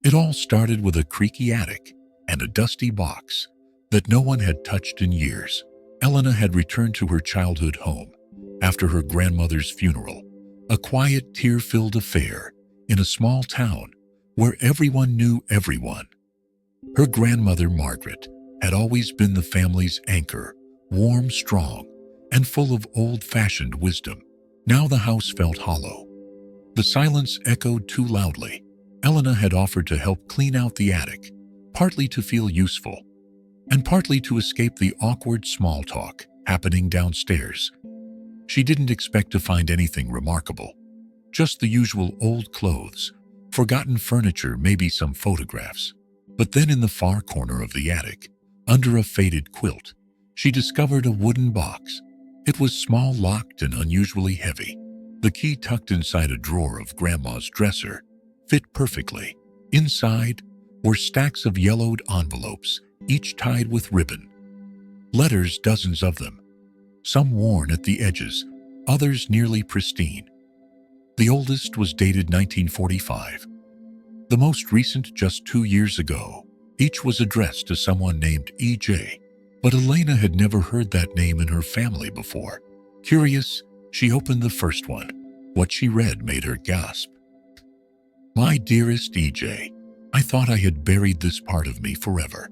It all started with a creaky attic and a dusty box that no one had touched in years. Elena had returned to her childhood home after her grandmother's funeral, a quiet, tear-filled affair in a small town where everyone knew everyone. Her grandmother, Margaret, had always been the family's anchor, warm, strong, and full of old-fashioned wisdom. Now the house felt hollow. The silence echoed too loudly. Elena had offered to help clean out the attic, partly to feel useful, and partly to escape the awkward small talk happening downstairs. She didn't expect to find anything remarkable, just the usual old clothes, forgotten furniture, maybe some photographs. But then in the far corner of the attic, under a faded quilt, she discovered a wooden box. It was small, locked, and unusually heavy. The key tucked inside a drawer of Grandma's dresser fit perfectly. Inside were stacks of yellowed envelopes, each tied with ribbon. Letters, dozens of them, some worn at the edges, others nearly pristine. The oldest was dated 1945. The most recent just 2 years ago. Each was addressed to someone named E.J., but Elena had never heard that name in her family before. Curious, she opened the first one. What she read made her gasp. "My dearest E.J., I thought I had buried this part of me forever.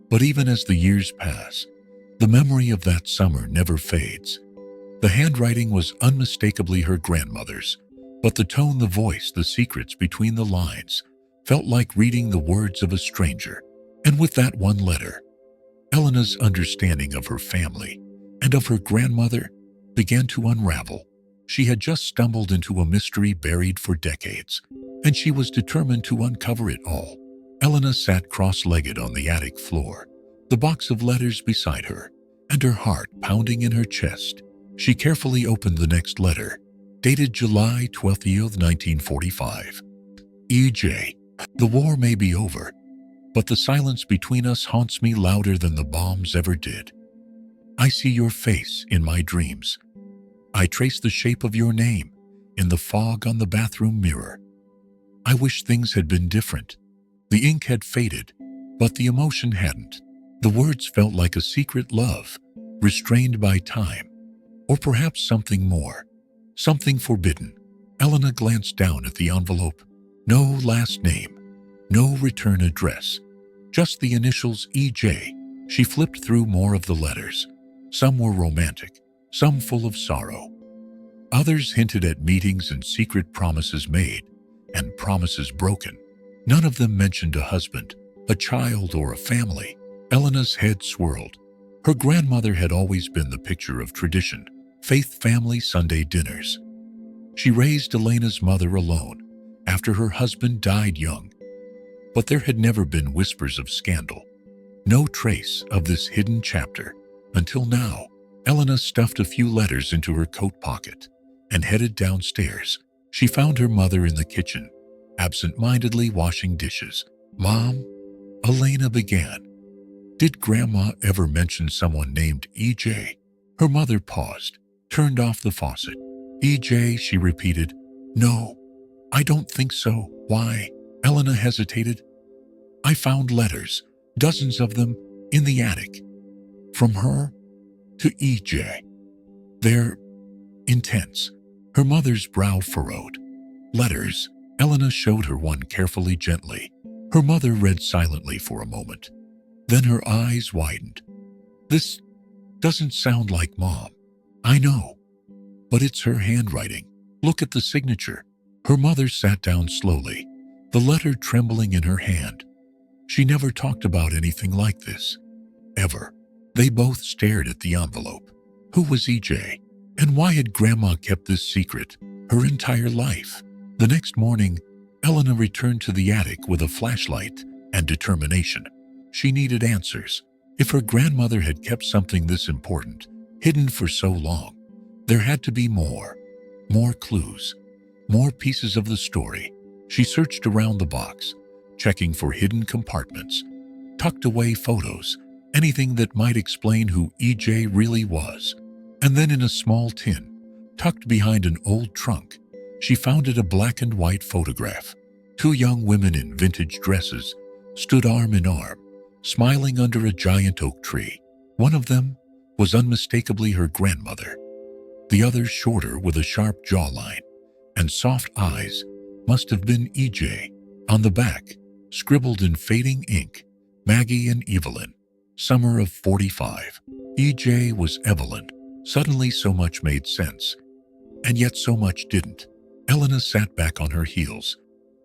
But even as the years pass, the memory of that summer never fades." The handwriting was unmistakably her grandmother's, but the tone, the voice, the secrets between the lines felt like reading the words of a stranger. And with that one letter, Elena's understanding of her family and of her grandmother began to unravel. She had just stumbled into a mystery buried for decades, and she was determined to uncover it all. Elena sat cross-legged on the attic floor, the box of letters beside her, and her heart pounding in her chest. She carefully opened the next letter, dated July 12th, 1945. "E.J., the war may be over, but the silence between us haunts me louder than the bombs ever did. I see your face in my dreams. I trace the shape of your name in the fog on the bathroom mirror. I wish things had been different. The ink had faded, but the emotion hadn't. The words felt like a secret love, restrained by time, or perhaps something more, something forbidden." Elena glanced down at the envelope. No last name, no return address, just the initials E.J. She flipped through more of the letters. Some were romantic, some full of sorrow. Others hinted at meetings and secret promises made, and promises broken. None of them mentioned a husband, a child, or a family. Elena's head swirled. Her grandmother had always been the picture of tradition, faith, family, Sunday dinners. She raised Elena's mother alone after her husband died young. But there had never been whispers of scandal, no trace of this hidden chapter, until now. Elena stuffed a few letters into her coat pocket and headed downstairs. She found her mother in the kitchen, absent-mindedly washing dishes. "Mom," Elena began, "did Grandma ever mention someone named E.J.?" Her mother paused, turned off the faucet. "E.J.," she repeated. "No, I don't think so." "Why?" Elena hesitated. "I found letters, dozens of them, in the attic. From her to E.J. They're intense." Her mother's brow furrowed. "Letters?" Elena showed her one carefully, gently. Her mother read silently for a moment. Then her eyes widened. "This doesn't sound like Mom." "I know, but it's her handwriting. Look at the signature." Her mother sat down slowly, the letter trembling in her hand. She never talked about anything like this, ever. They both stared at the envelope. Who was E.J.? And why had Grandma kept this secret her entire life? The next morning, Elena returned to the attic with a flashlight and determination. She needed answers. If her grandmother had kept something this important, hidden for so long, there had to be more clues, more pieces of the story. She searched around the box, checking for hidden compartments, tucked away photos, anything that might explain who E.J. really was. And then in a small tin, tucked behind an old trunk, she found a black and white photograph. Two young women in vintage dresses stood arm in arm, smiling under a giant oak tree. One of them was unmistakably her grandmother. The other, shorter with a sharp jawline and soft eyes, must have been EJ. On the back, scribbled in fading ink, Maggie and Evelyn, summer of 45. EJ was Evelyn. Suddenly so much made sense, and yet so much didn't. Elena sat back on her heels.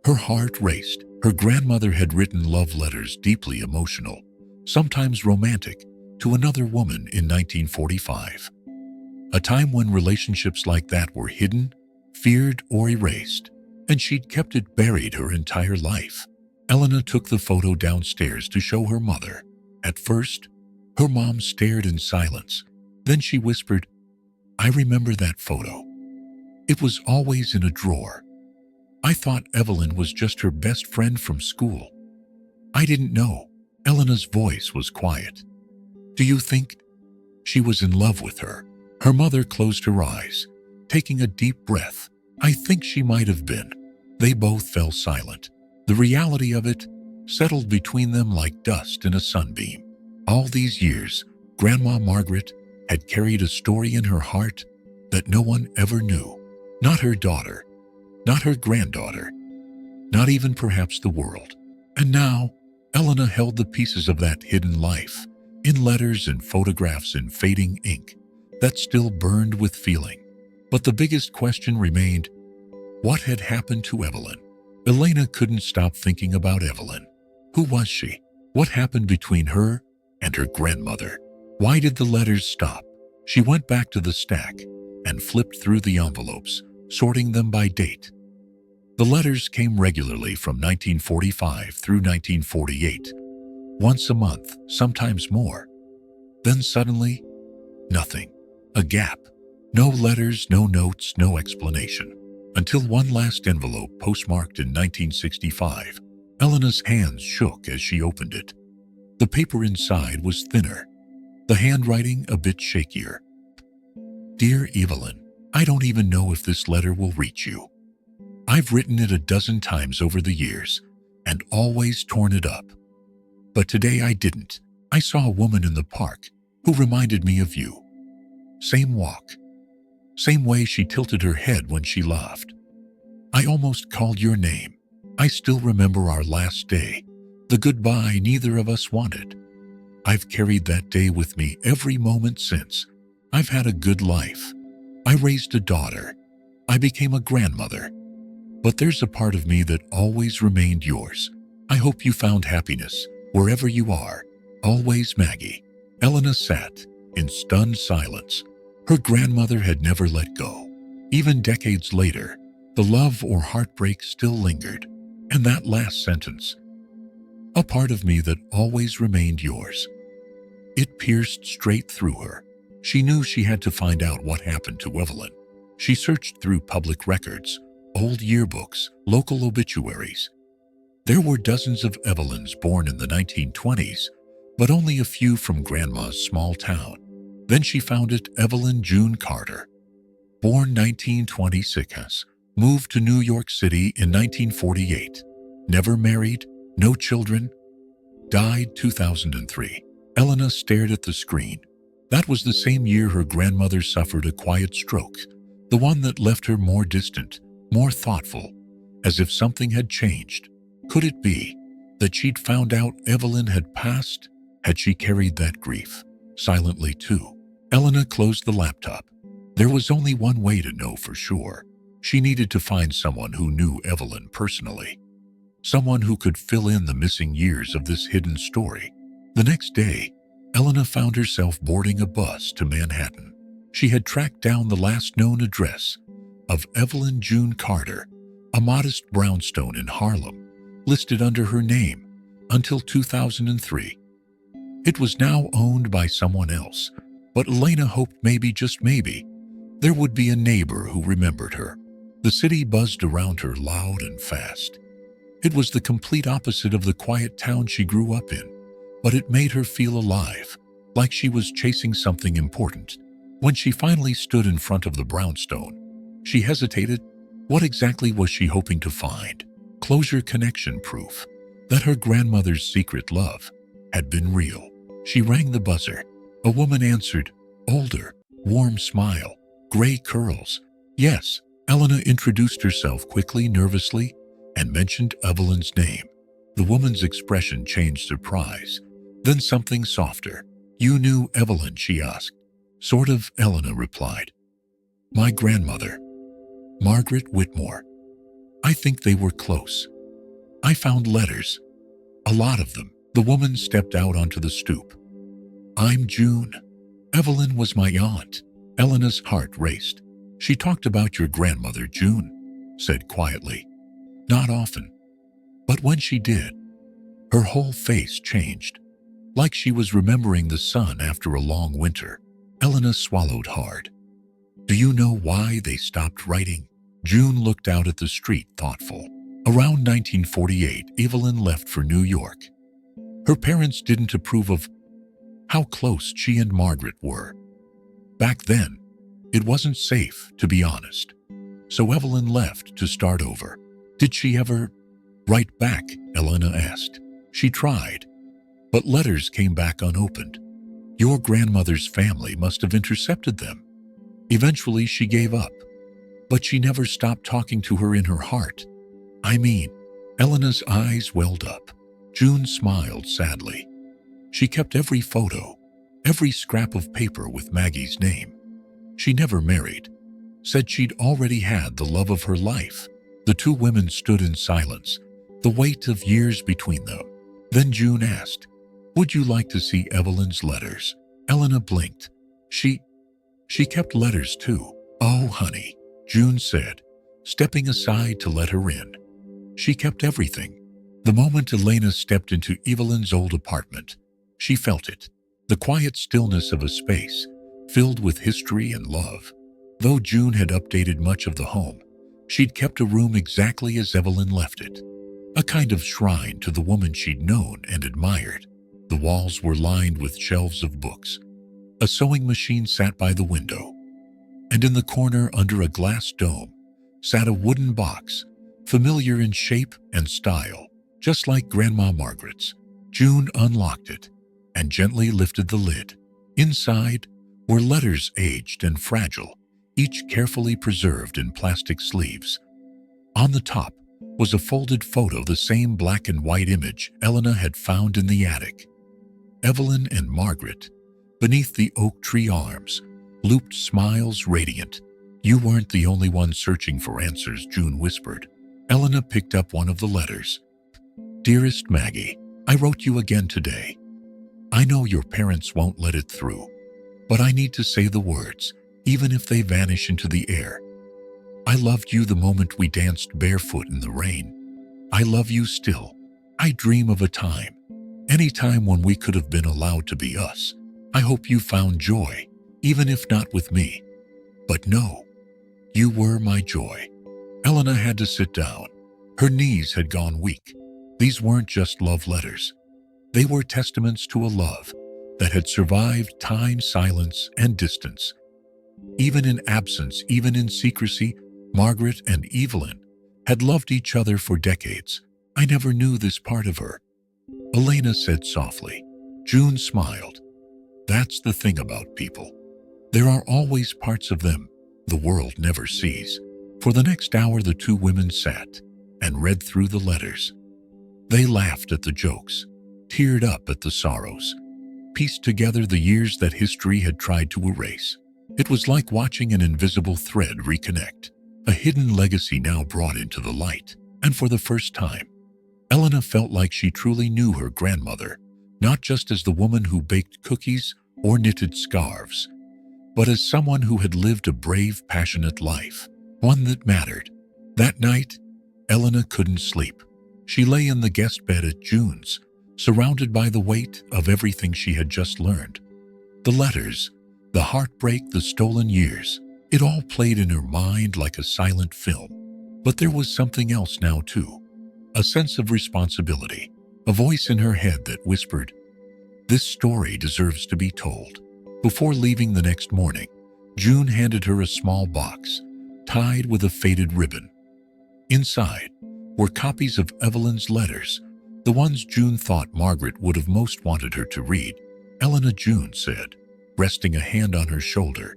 Her heart raced. Her grandmother had written love letters deeply emotional, sometimes romantic, to another woman in 1945. A time when relationships like that were hidden, feared, or erased, and she'd kept it buried her entire life. Elena took the photo downstairs to show her mother. At first, her mom stared in silence. Then she whispered, "I remember that photo. It was always in a drawer. I thought Evelyn was just her best friend from school. I didn't know." Elena's voice was quiet. "Do you think she was in love with her?" Her mother closed her eyes, taking a deep breath. "I think she might have been." They both fell silent. The reality of it settled between them like dust in a sunbeam. All these years, Grandma Margaret had carried a story in her heart that no one ever knew. Not her daughter, not her granddaughter, not even perhaps the world. And now, Elena held the pieces of that hidden life, in letters and photographs in fading ink, that still burned with feeling. But the biggest question remained: what had happened to Evelyn? Elena couldn't stop thinking about Evelyn. Who was she? What happened between her and her grandmother? Why did the letters stop? She went back to the stack and flipped through the envelopes, sorting them by date. The letters came regularly from 1945 through 1948, once a month, sometimes more. Then suddenly, nothing. A gap. No letters, no notes, no explanation. Until one last envelope postmarked in 1965. Elena's hands shook as she opened it. The paper inside was thinner, the handwriting a bit shakier. "Dear Evelyn, I don't even know if this letter will reach you. I've written it a dozen times over the years and always torn it up. But today I didn't. I saw a woman in the park who reminded me of you. Same walk, same way she tilted her head when she laughed. I almost called your name. I still remember our last day, the goodbye neither of us wanted. I've carried that day with me every moment since. I've had a good life. I raised a daughter. I became a grandmother. But there's a part of me that always remained yours. I hope you found happiness wherever you are. Always, Maggie." Elena sat in stunned silence. Her grandmother had never let go. Even decades later, the love or heartbreak still lingered. And that last sentence, "a part of me that always remained yours," it pierced straight through her. She knew she had to find out what happened to Evelyn. She searched through public records, old yearbooks, local obituaries. There were dozens of Evelyns born in the 1920s, but only a few from Grandma's small town. Then she found it: Evelyn June Carter, born 1926, moved to New York City in 1948, never married, no children, died 2003. Elena stared at the screen. That was the same year her grandmother suffered a quiet stroke, the one that left her more distant, more thoughtful, as if something had changed. Could it be that she'd found out Evelyn had passed? Had she carried that grief silently too? Elena closed the laptop. There was only one way to know for sure. She needed to find someone who knew Evelyn personally, someone who could fill in the missing years of this hidden story. The next day, Elena found herself boarding a bus to Manhattan. She had tracked down the last known address of Evelyn June Carter, a modest brownstone in Harlem, listed under her name until 2003. It was now owned by someone else, but Elena hoped maybe, just maybe, there would be a neighbor who remembered her. The city buzzed around her loud and fast. It was the complete opposite of the quiet town she grew up in, but it made her feel alive, like she was chasing something important. When she finally stood in front of the brownstone, she hesitated. What exactly was she hoping to find? closure, connection, proof that her grandmother's secret love had been real. She rang the buzzer. A woman answered, older, warm smile, gray curls. Yes, Elena introduced herself quickly, nervously, and mentioned Evelyn's name. The woman's expression changed, surprise, then something softer. You knew Evelyn, she asked. Sort of, Elena replied. My grandmother, Margaret Whitmore. I think they were close. I found letters, a lot of them. The woman stepped out onto the stoop. I'm June. Evelyn was my aunt. Elena's heart raced. She talked about your grandmother, June said quietly. Not often. But when she did, her whole face changed, like she was remembering the sun after a long winter. Elena swallowed hard. Do you know why they stopped writing? June looked out at the street, thoughtful. Around 1948, Evelyn left for New York. Her parents didn't approve of how close she and Margaret were. Back then, it wasn't safe, to be honest. So Evelyn left to start over. Did she ever write back? Elena asked. She tried, but letters came back unopened. Your grandmother's family must have intercepted them. Eventually, she gave up, but she never stopped talking to her in her heart. I mean, Elena's eyes welled up. June smiled sadly. She kept every photo, every scrap of paper with Maggie's name. She never married. Said she'd already had the love of her life. The two women stood in silence, the weight of years between them. Then June asked, would you like to see Evelyn's letters? Elena blinked. She kept letters too. Oh, honey, June said, stepping aside to let her in. She kept everything. The moment Elena stepped into Evelyn's old apartment, she felt it. The quiet stillness of a space filled with history and love. Though June had updated much of the home, she'd kept a room exactly as Evelyn left it. A kind of shrine to the woman she'd known and admired. The walls were lined with shelves of books. A sewing machine sat by the window. And in the corner under a glass dome sat a wooden box, familiar in shape and style, just like Grandma Margaret's. June unlocked it and gently lifted the lid. Inside were letters, aged and fragile, each carefully preserved in plastic sleeves. On the top was a folded photo, the same black and white image Elena had found in the attic. Evelyn and Margaret, beneath the oak tree arms, looped smiles radiant. You weren't the only one searching for answers, June whispered. Elena picked up one of the letters. Dearest Maggie, I wrote you again today. I know your parents won't let it through, but I need to say the words, even if they vanish into the air. I loved you the moment we danced barefoot in the rain. I love you still. I dream of a time, any time when we could have been allowed to be us. I hope you found joy, even if not with me. But no, you were my joy. Elena had to sit down. Her knees had gone weak. These weren't just love letters. They were testaments to a love that had survived time, silence, and distance. Even in absence, even in secrecy, Margaret and Evelyn had loved each other for decades. I never knew this part of her, Elena said softly. June smiled. That's the thing about people. There are always parts of them the world never sees. For the next hour, the two women sat and read through the letters. They laughed at the jokes, teared up at the sorrows, pieced together the years that history had tried to erase. It was like watching an invisible thread reconnect, a hidden legacy now brought into the light. And for the first time, Elena felt like she truly knew her grandmother, not just as the woman who baked cookies or knitted scarves, but as someone who had lived a brave, passionate life, one that mattered. That night, Elena couldn't sleep. She lay in the guest bed at June's, surrounded by the weight of everything she had just learned. The letters, the heartbreak, the stolen years, it all played in her mind like a silent film. But there was something else now too, a sense of responsibility, a voice in her head that whispered, "This story deserves to be told." Before leaving the next morning, June handed her a small box, tied with a faded ribbon. Inside were copies of Evelyn's letters, the ones June thought Margaret would have most wanted her to read. "Elena," June said, resting a hand on her shoulder,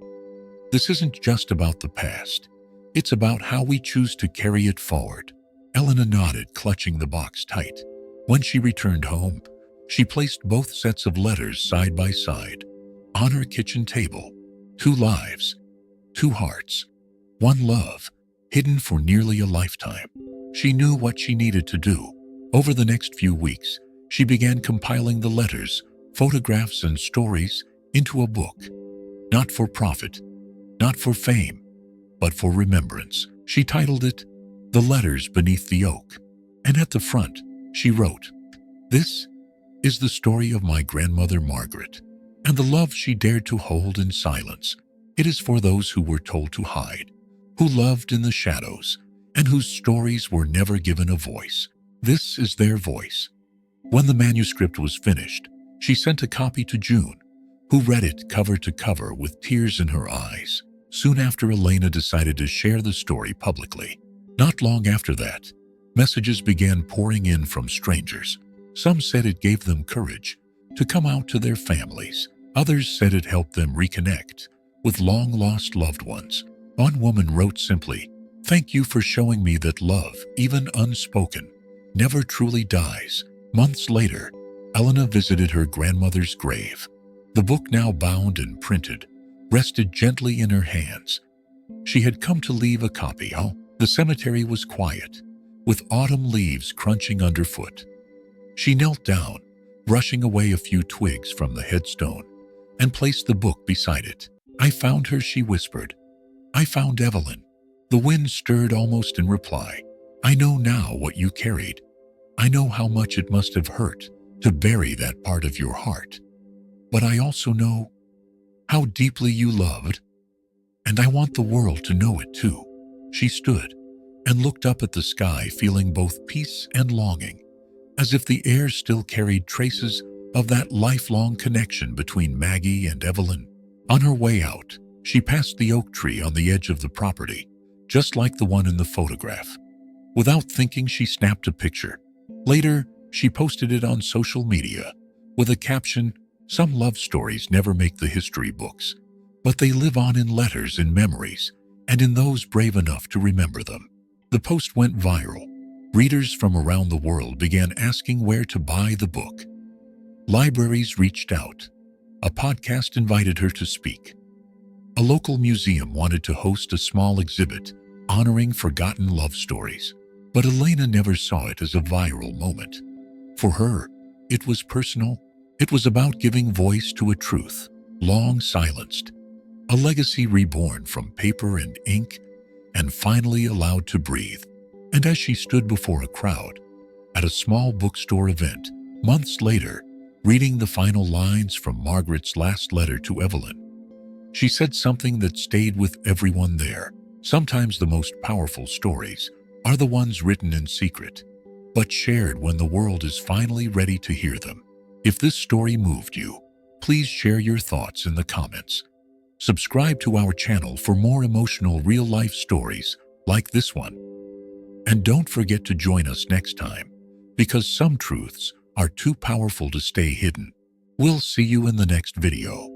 "this isn't just about the past. It's about how we choose to carry it forward." Elena nodded, clutching the box tight. When she returned home, she placed both sets of letters side by side on her kitchen table. 2 lives, 2 hearts, 1 love, hidden for nearly a lifetime. She knew what she needed to do. Over the next few weeks, she began compiling the letters, photographs, and stories into a book. Not for profit, not for fame, but for remembrance. She titled it "The Letters Beneath the Oak," and at the front, she wrote, "This is the story of my grandmother Margaret, and the love she dared to hold in silence. It is for those who were told to hide, who loved in the shadows, and whose stories were never given a voice. This is their voice." When the manuscript was finished, she sent a copy to June, who read it cover to cover with tears in her eyes. Soon after, Elena decided to share the story publicly. Not long after that, messages began pouring in from strangers. Some said it gave them courage to come out to their families. Others said it helped them reconnect with long-lost loved ones. One woman wrote simply, "Thank you for showing me that love, even unspoken, never truly dies." Months later, Elena visited her grandmother's grave. The book, now bound and printed, rested gently in her hands. She had come to leave a copy. The cemetery was quiet, with autumn leaves crunching underfoot. She knelt down, brushing away a few twigs from the headstone, and placed the book beside it. "I found her," she whispered. "I found Evelyn." The wind stirred almost in reply. "I know now what you carried. I know how much it must have hurt to bury that part of your heart. But I also know how deeply you loved, and I want the world to know it too." She stood and looked up at the sky, feeling both peace and longing, as if the air still carried traces of that lifelong connection between Maggie and Evelyn. On her way out, she passed the oak tree on the edge of the property, just like the one in the photograph. Without thinking, she snapped a picture. Later, she posted it on social media with a caption, "Some love stories never make the history books, but they live on in letters and memories, and in those brave enough to remember them." The post went viral. Readers from around the world began asking where to buy the book. Libraries reached out. A podcast invited her to speak. A local museum wanted to host a small exhibit honoring forgotten love stories. But Elena never saw it as a viral moment. For her, it was personal. It was about giving voice to a truth long silenced, a legacy reborn from paper and ink and finally allowed to breathe. And as she stood before a crowd at a small bookstore event months later, reading the final lines from Margaret's last letter to Evelyn, she said something that stayed with everyone there. Sometimes the most powerful stories are the ones written in secret, but shared when the world is finally ready to hear them. If this story moved you, please share your thoughts in the comments. Subscribe to our channel for more emotional real-life stories like this one. And don't forget to join us next time, because some truths are too powerful to stay hidden. We'll see you in the next video.